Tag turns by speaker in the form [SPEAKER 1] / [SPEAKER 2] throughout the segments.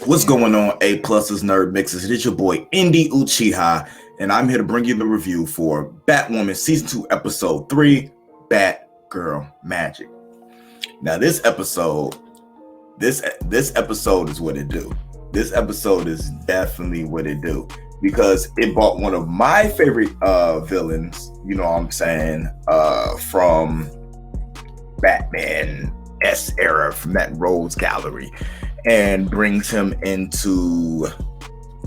[SPEAKER 1] What's going on, A pluses, nerd mixes? It is your boy Indy Uchiha, and I'm here to bring you the review for Batwoman Season 2, Episode 3, Batgirl Magic. Now, this episode is what it do. This episode is definitely what it do, because it brought one of my favorite villains, you know what I'm saying, from Batman S era, from that Rose Gallery, and brings him into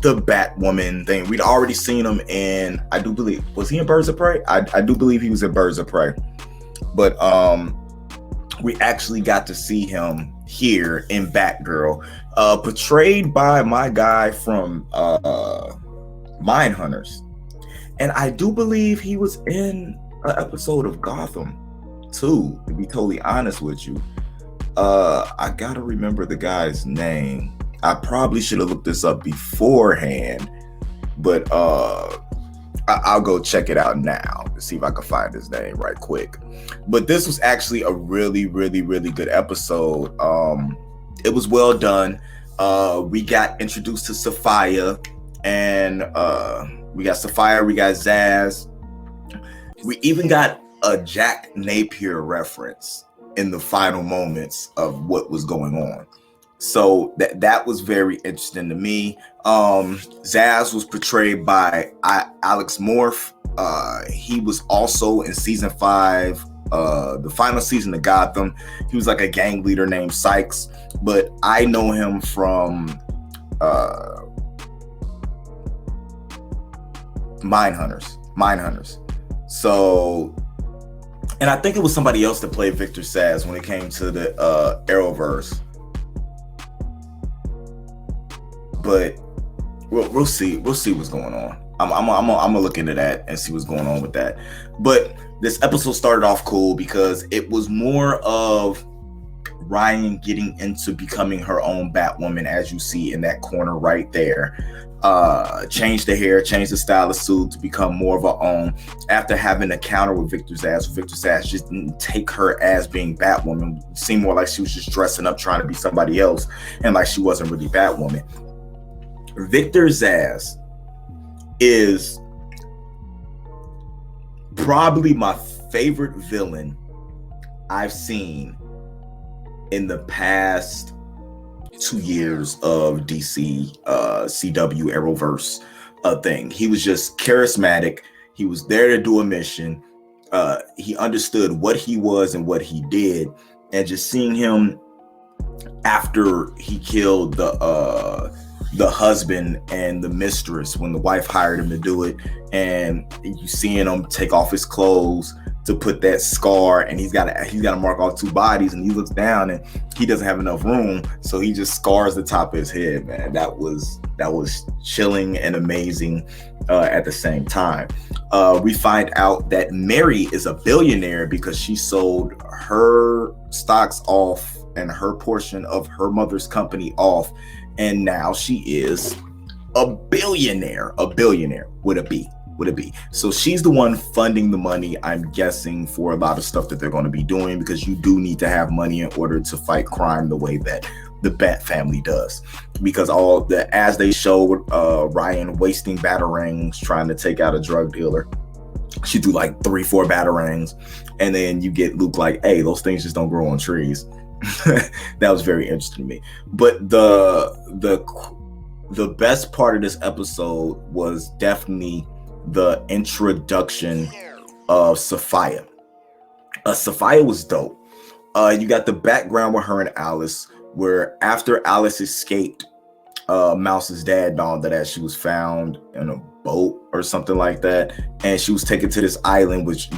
[SPEAKER 1] the Batwoman thing. We'd already seen him in, I do believe, was he in Birds of Prey? I do believe he was in Birds of Prey. But we actually got to see him here in Batgirl, portrayed by my guy from Mindhunters. And I do believe he was in an episode of Gotham too, to be totally honest with you. I gotta remember the guy's name. I probably should have looked this up beforehand, but I'll go check it out now to see if I can find his name right quick. But this was actually a really good episode. It was well done. We got introduced to Safiyah, and we got Safiyah, we got Szasz. We even got a Jack Napier reference in the final moments of what was going on. So that was very interesting to me. Szasz was portrayed by Alex Morph. He was also in season 5, the final season of Gotham. He was like a gang leader named Sykes, but I know him from Mindhunters. So, and I think it was somebody else that played Victor Szasz when it came to the Arrowverse. But we'll see what's going on. I'm gonna look into that and see what's going on with that. But this episode started off cool because it was more of Ryan getting into becoming her own Batwoman, as you see in that corner right there. Change the hair, change the style of suit to become more of her own after having an encounter with Victor Szasz. Victor Szasz just didn't take her as being Batwoman. It seemed more like she was just dressing up, trying to be somebody else, and like she wasn't really Batwoman. Victor Szasz is probably my favorite villain I've seen in the past 2 years of DC CW Arrowverse thing. He was just charismatic. He was there to do a mission. He understood what he was and what he did, and just seeing him after he killed the husband and the mistress, when the wife hired him to do it, and you seeing him take off his clothes to put that scar, and he's got to mark off 2 bodies, and he looks down and he doesn't have enough room, so he just scars the top of his head. Man, that was chilling and amazing at the same time. We find out that Mary is a billionaire because she sold her stocks off and her portion of her mother's company off, and now she is a billionaire with a B. So she's the one funding the money, I'm guessing, for a lot of stuff that they're going to be doing, because you do need to have money in order to fight crime the way that the Bat family does. Because as they showed Ryan wasting batarangs trying to take out a drug dealer, she threw like 3-4 batarangs, and then you get Luke like, hey, those things just don't grow on trees. That was very interesting to me. But the best part of this episode was definitely the introduction of Safiyah. Safiyah was dope. You got the background with her and Alice, where after Alice escaped Mouse's dad, that she was found in a boat or something like that, and she was taken to this island, which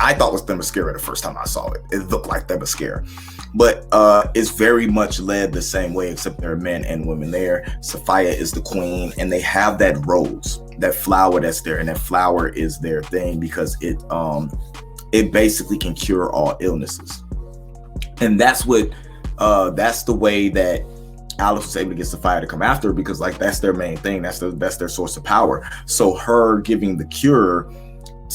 [SPEAKER 1] I thought was Themyscira the first time I saw it. It looked like Themyscira, but it's very much led the same way, except there are men and women there. Safiyah is the queen, and they have that rose, that flower that's there, and that flower is their thing because it basically can cure all illnesses, and that's the way that Alice was able to get Safiyah to come after her, because like that's their main thing, that's their source of power. So her giving the cure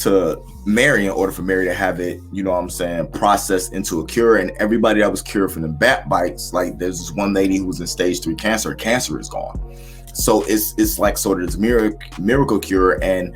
[SPEAKER 1] to Mary in order for Mary to have it, you know what I'm saying, processed into a cure. And everybody that was cured from the bat bites, like there's this one lady who was in stage 3 cancer. Her cancer is gone. So it's like sort of this miracle cure, and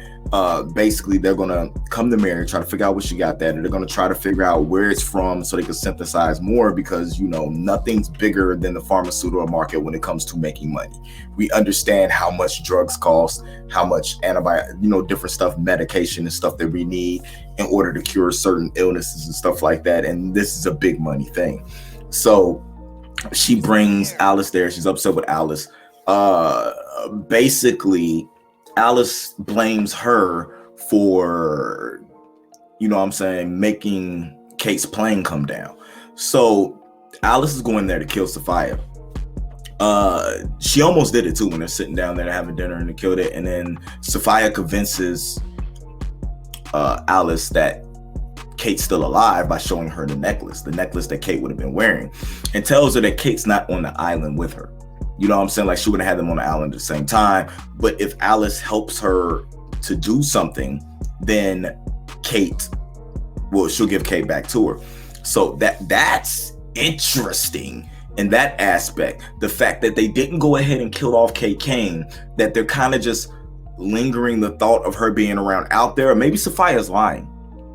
[SPEAKER 1] basically they're gonna come to Mary and try to figure out what she got that, and they're gonna try to figure out where it's from so they can synthesize more, because you know nothing's bigger than the pharmaceutical market when it comes to making money. We understand how much drugs cost, how much antibiotic, you know, different stuff, medication and stuff that we need in order to cure certain illnesses and stuff like that, and this is a big money thing. So she brings Alice there. She's upset with Alice. Basically Alice blames her for, you know what I'm saying, making Kate's plane come down. So Alice is going there to kill Safiyah. She almost did it too when they're sitting down there having dinner, and they killed it. And then Safiyah convinces Alice that Kate's still alive by showing her the necklace that Kate would have been wearing, and tells her that Kate's not on the island with her. You know what I'm saying? Like she would have had them on the island at the same time. But if Alice helps her to do something, then she'll give Kate back to her. So that's interesting in that aspect. The fact that they didn't go ahead and kill off Kate Kane, that they're kind of just lingering the thought of her being around out there. Or maybe Safiyah's lying.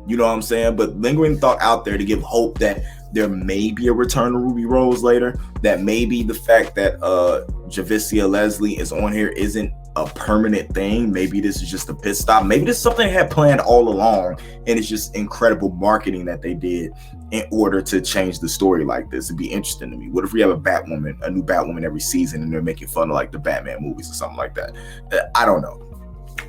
[SPEAKER 1] You know what I'm saying? But lingering thought out there to give hope that there may be a return to Ruby Rose later, that maybe the fact that Javicia Leslie is on here isn't a permanent thing. Maybe this is just a pit stop. Maybe this is something they had planned all along, and it's just incredible marketing that they did in order to change the story like this. It'd be interesting to me. What if we have a new Batwoman every season, and they're making fun of like the Batman movies or something like that? I don't know.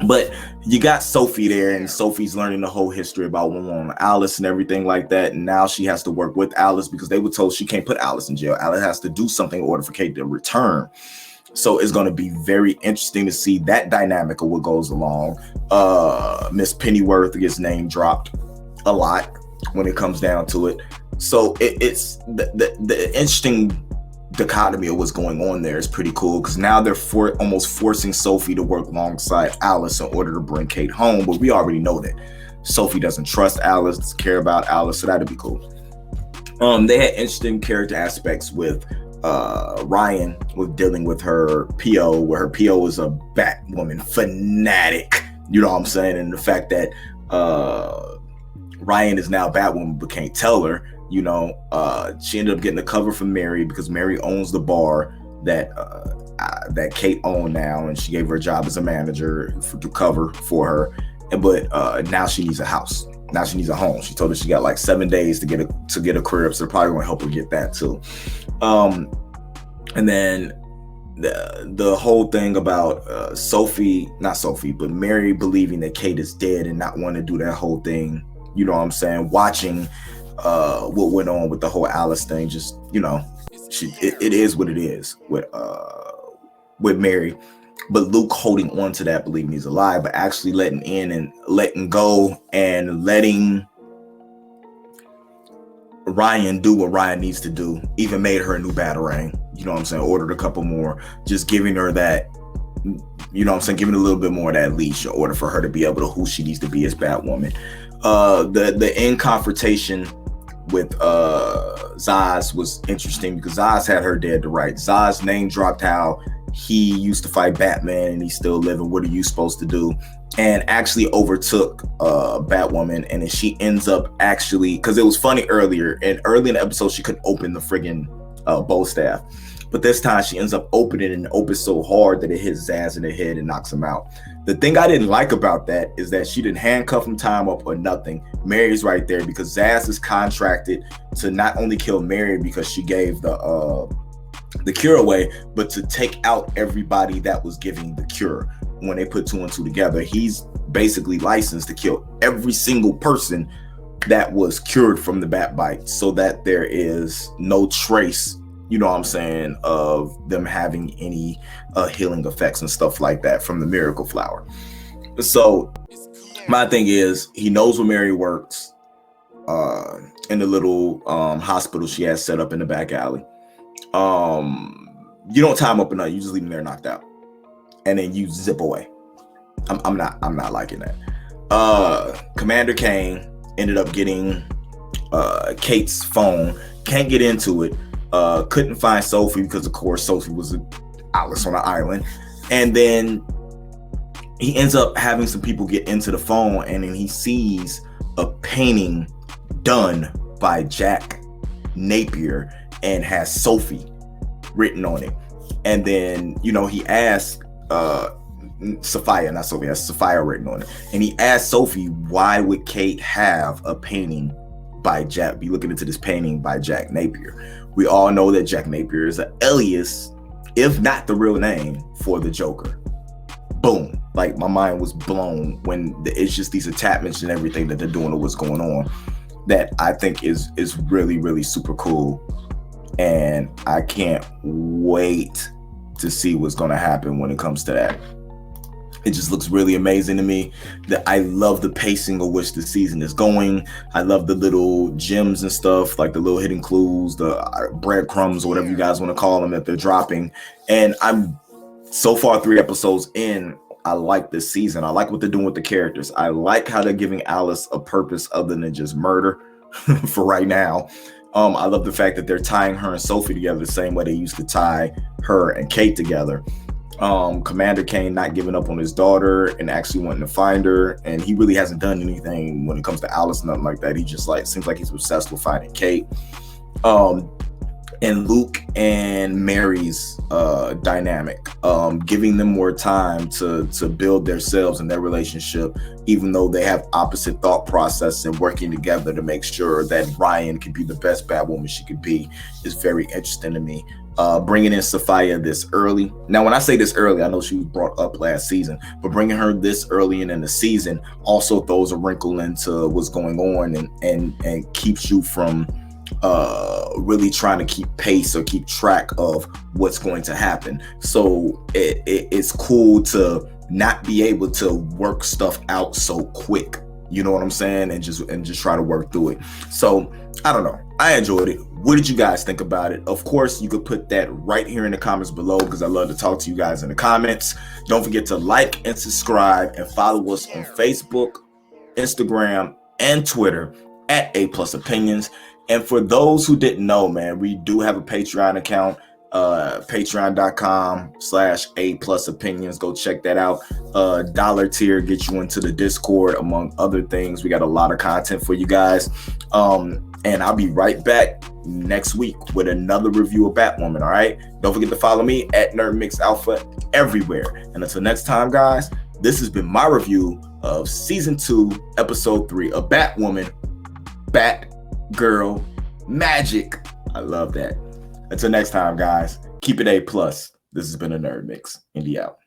[SPEAKER 1] But you got Sophie there, and Sophie's learning the whole history about Alice and everything like that. And now she has to work with Alice because they were told she can't put Alice in jail. Alice has to do something in order for Kate to return. So it's going to be very interesting to see that dynamic of what goes along. Miss Pennyworth gets name dropped a lot when it comes down to it. So it's the interesting dichotomy of what's going on there is pretty cool, because now they're almost forcing Sophie to work alongside Alice in order to bring Kate home. But we already know that Sophie doesn't trust Alice, doesn't care about Alice, so that'd be cool. They had interesting character aspects with Ryan, with dealing with her PO, where her PO is a Batwoman fanatic, you know what I'm saying, and the fact that Ryan is now Batwoman but can't tell her. You know, she ended up getting a cover from Mary because Mary owns the bar that Kate owned now, and she gave her a job as a manager to cover for her. But now she needs a house. Now she needs a home. She told her she got like 7 days to get a crib, so they're probably going to help her get that too. And then the whole thing about but Mary believing that Kate is dead and not wanting to do that whole thing. You know what I'm saying? Watching what went on with the whole Alice thing, just, you know, it is what it is with Mary. But Luke holding on to that, believing he's alive, but actually letting in and letting go and letting Ryan do what Ryan needs to do. Even made her a new Batarang, you know what I'm saying? Ordered a couple more, just giving her that, you know what I'm saying, giving a little bit more of that leash in order for her to be able to who she needs to be as Batwoman. The end confrontation with Szasz was interesting because Szasz had her dead to rights. Szasz name dropped how he used to fight Batman and he's still living. What are you supposed to do? And actually overtook Batwoman, and then she ends up actually, because it was funny early in the episode she couldn't open the friggin' bow staff, but this time she ends up opening it, and opens so hard that it hits Szasz in the head and knocks him out. The thing I didn't like about that is that she didn't handcuff him, tie him up, or nothing. Mary's right there because Szasz is contracted to not only kill Mary because she gave the cure away, but to take out everybody that was giving the cure. When they put 2 and 2 together, he's basically licensed to kill every single person that was cured from the bat bite, so that there is no trace, you know what I'm saying, of them having any healing effects and stuff like that from the miracle flower. So my thing is, he knows where Mary works in the little hospital she has set up in the back alley. You don't tie him up enough, you just leave him there knocked out, and then you zip away. I'm not liking that. Commander Kane ended up getting Kate's phone. Can't get into it. Couldn't find Sophie because, of course, Sophie was Alice on an island. And then he ends up having some people get into the phone, and then he sees a painting done by Jack Napier and has Sophie written on it. And then, he asked Safiyah, not Sophie, has Safiyah written on it. And he asked Sophie, why would Kate have a painting by Jack, be looking into this painting by Jack Napier? We all know that Jack Napier is an alias, if not the real name, for the Joker. Boom. Like, my mind was blown when it's just these attachments and everything that they're doing or what's going on that I think is really, really super cool. And I can't wait to see what's going to happen when it comes to that. It just looks really amazing to me. That I love the pacing of which the season is going. I love the little gems and stuff, like the little hidden clues, the breadcrumbs, or whatever you guys want to call them, that they're dropping. And I'm so far 3 episodes in. I like this season. I like what they're doing with the characters. I like how they're giving Alice a purpose other than just murder for right now. I love the fact that they're tying her and Sophie together the same way they used to tie her and Kate together. Commander Kane not giving up on his daughter and actually wanting to find her, and he really hasn't done anything when it comes to Alice, nothing like that. He just seems like he's obsessed with finding Kate. And Luke and Mary's dynamic, giving them more time to build themselves and their relationship, even though they have opposite thought process, and working together to make sure that Ryan can be the best Batwoman she could be is very interesting to me. Bringing in Safiyah this early. Now, when I say this early, I know she was brought up last season, but bringing her this early in the season also throws a wrinkle into what's going on and keeps you from really trying to keep pace or keep track of what's going to happen. So it's cool to not be able to work stuff out so quick. You know what I'm saying? And just try to work through it. So I don't know. I enjoyed it. What did you guys think about it? Of course, you could put that right here in the comments below, because I love to talk to you guys in the comments. Don't forget to like and subscribe and follow us on Facebook, Instagram, and Twitter at A+ Opinions. And for those who didn't know, man, we do have a Patreon account, patreon.com/A+ Opinions. Go check that out. $1 tier gets you into the Discord, among other things. We got a lot of content for you guys. And I'll be right back next week with another review of Batwoman, all right? Don't forget to follow me at NerdMixAlpha everywhere. And until next time, guys, this has been my review of Season 2, Episode 3 of Batwoman, Batgirl Magic. I love that. Until next time, guys, keep it A+. This has been a Nerd Mix. Indy out.